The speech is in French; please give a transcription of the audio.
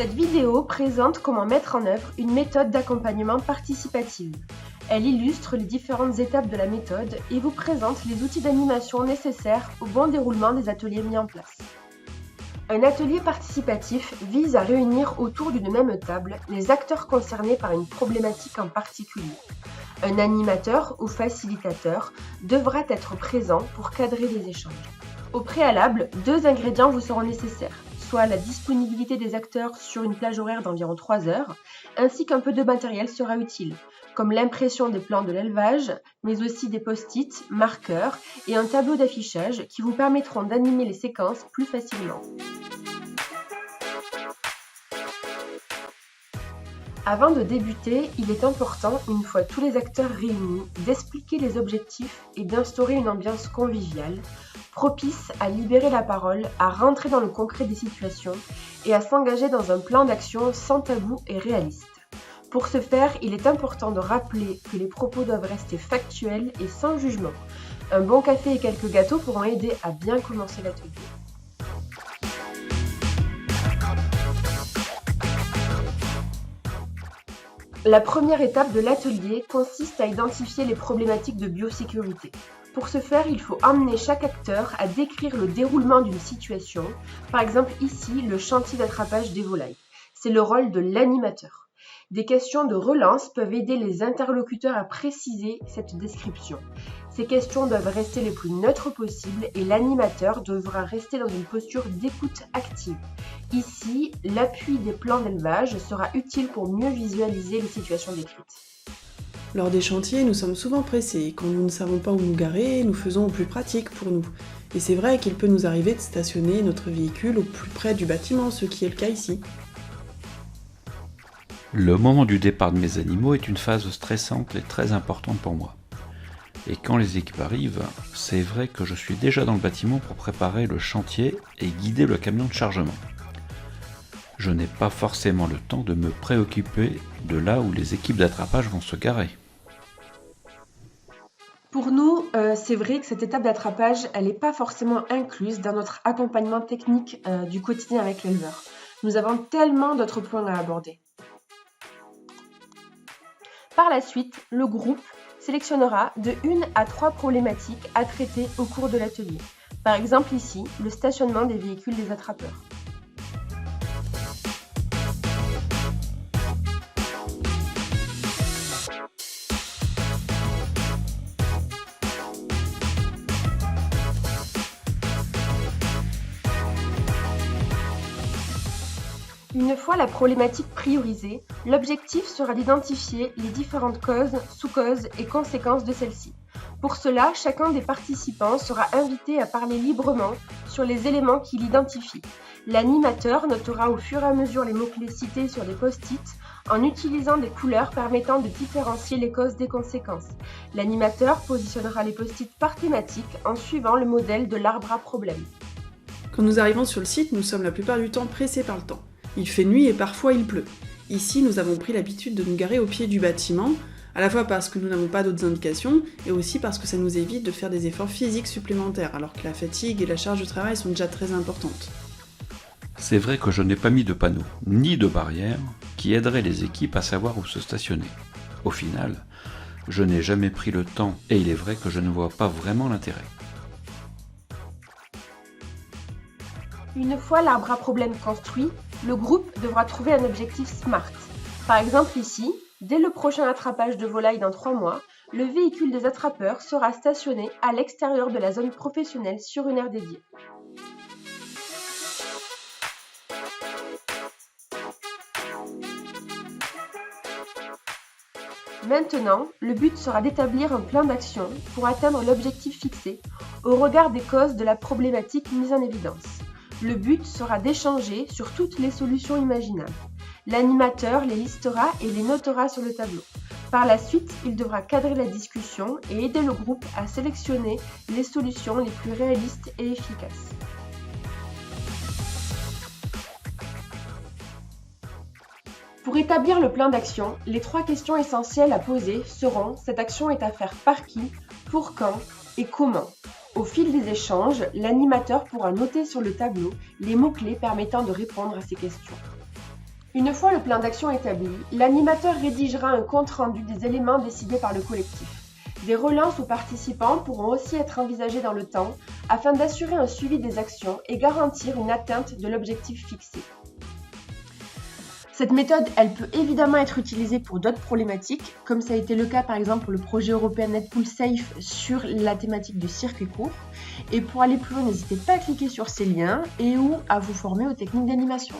Cette vidéo présente comment mettre en œuvre une méthode d'accompagnement participative. Elle illustre les différentes étapes de la méthode et vous présente les outils d'animation nécessaires au bon déroulement des ateliers mis en place. Un atelier participatif vise à réunir autour d'une même table les acteurs concernés par une problématique en particulier. Un animateur ou facilitateur devra être présent pour cadrer les échanges. Au préalable, 2 ingrédients vous seront nécessaires, soit la disponibilité des acteurs sur une plage horaire d'environ 3 heures, ainsi qu'un peu de matériel sera utile, comme l'impression des plans de l'élevage, mais aussi des post-it, marqueurs et un tableau d'affichage qui vous permettront d'animer les séquences plus facilement. Avant de débuter, il est important, une fois tous les acteurs réunis, d'expliquer les objectifs et d'instaurer une ambiance conviviale, propice à libérer la parole, à rentrer dans le concret des situations et à s'engager dans un plan d'action sans tabou et réaliste. Pour ce faire, il est important de rappeler que les propos doivent rester factuels et sans jugement. Un bon café et quelques gâteaux pourront aider à bien commencer l'atelier. La première étape de l'atelier consiste à identifier les problématiques de biosécurité. Pour ce faire, il faut amener chaque acteur à décrire le déroulement d'une situation, par exemple ici le chantier d'attrapage des volailles. C'est le rôle de l'animateur. Des questions de relance peuvent aider les interlocuteurs à préciser cette description. Ces questions doivent rester les plus neutres possibles et l'animateur devra rester dans une posture d'écoute active. Ici, l'appui des plans d'élevage sera utile pour mieux visualiser les situations décrites. Lors des chantiers, nous sommes souvent pressés. Quand nous ne savons pas où nous garer, nous faisons au plus pratique pour nous. Et c'est vrai qu'il peut nous arriver de stationner notre véhicule au plus près du bâtiment, ce qui est le cas ici. Le moment du départ de mes animaux est une phase stressante et très importante pour moi. Et quand les équipes arrivent, c'est vrai que je suis déjà dans le bâtiment pour préparer le chantier et guider le camion de chargement. Je n'ai pas forcément le temps de me préoccuper de là où les équipes d'attrapage vont se garer. Pour nous, c'est vrai que cette étape d'attrapage, elle n'est pas forcément incluse dans notre accompagnement technique du quotidien avec l'éleveur. Nous avons tellement d'autres points à aborder. Par la suite, le groupe sélectionnera de 1 à 3 problématiques à traiter au cours de l'atelier. Par exemple ici, le stationnement des véhicules des attrapeurs. Une fois la problématique priorisée, l'objectif sera d'identifier les différentes causes, sous-causes et conséquences de celles-ci. Pour cela, chacun des participants sera invité à parler librement sur les éléments qu'il identifie. L'animateur notera au fur et à mesure les mots-clés cités sur des post-it en utilisant des couleurs permettant de différencier les causes des conséquences. L'animateur positionnera les post-it par thématique en suivant le modèle de l'arbre à problème. Quand nous arrivons sur le site, nous sommes la plupart du temps pressés par le temps. Il fait nuit et parfois il pleut. Ici, nous avons pris l'habitude de nous garer au pied du bâtiment, à la fois parce que nous n'avons pas d'autres indications, et aussi parce que ça nous évite de faire des efforts physiques supplémentaires, alors que la fatigue et la charge de travail sont déjà très importantes. C'est vrai que je n'ai pas mis de panneaux, ni de barrières, qui aideraient les équipes à savoir où se stationner. Au final, je n'ai jamais pris le temps, et il est vrai que je ne vois pas vraiment l'intérêt. Une fois l'arbre à problème construit, le groupe devra trouver un objectif SMART. Par exemple ici, dès le prochain attrapage de volailles dans 3 mois, le véhicule des attrapeurs sera stationné à l'extérieur de la zone professionnelle sur une aire dédiée. Maintenant, le but sera d'établir un plan d'action pour atteindre l'objectif fixé au regard des causes de la problématique mise en évidence. Le but sera d'échanger sur toutes les solutions imaginables. L'animateur les listera et les notera sur le tableau. Par la suite, il devra cadrer la discussion et aider le groupe à sélectionner les solutions les plus réalistes et efficaces. Pour établir le plan d'action, les 3 questions essentielles à poser seront: cette action est à faire par qui, pour quand et comment. Au fil des échanges, l'animateur pourra noter sur le tableau les mots-clés permettant de répondre à ces questions. Une fois le plan d'action établi, l'animateur rédigera un compte-rendu des éléments décidés par le collectif. Des relances aux participants pourront aussi être envisagées dans le temps afin d'assurer un suivi des actions et garantir une atteinte de l'objectif fixé. Cette méthode, elle peut évidemment être utilisée pour d'autres problématiques, comme ça a été le cas par exemple pour le projet européen NetPool Safe sur la thématique du circuit court. Et pour aller plus loin, n'hésitez pas à cliquer sur ces liens et ou à vous former aux techniques d'animation.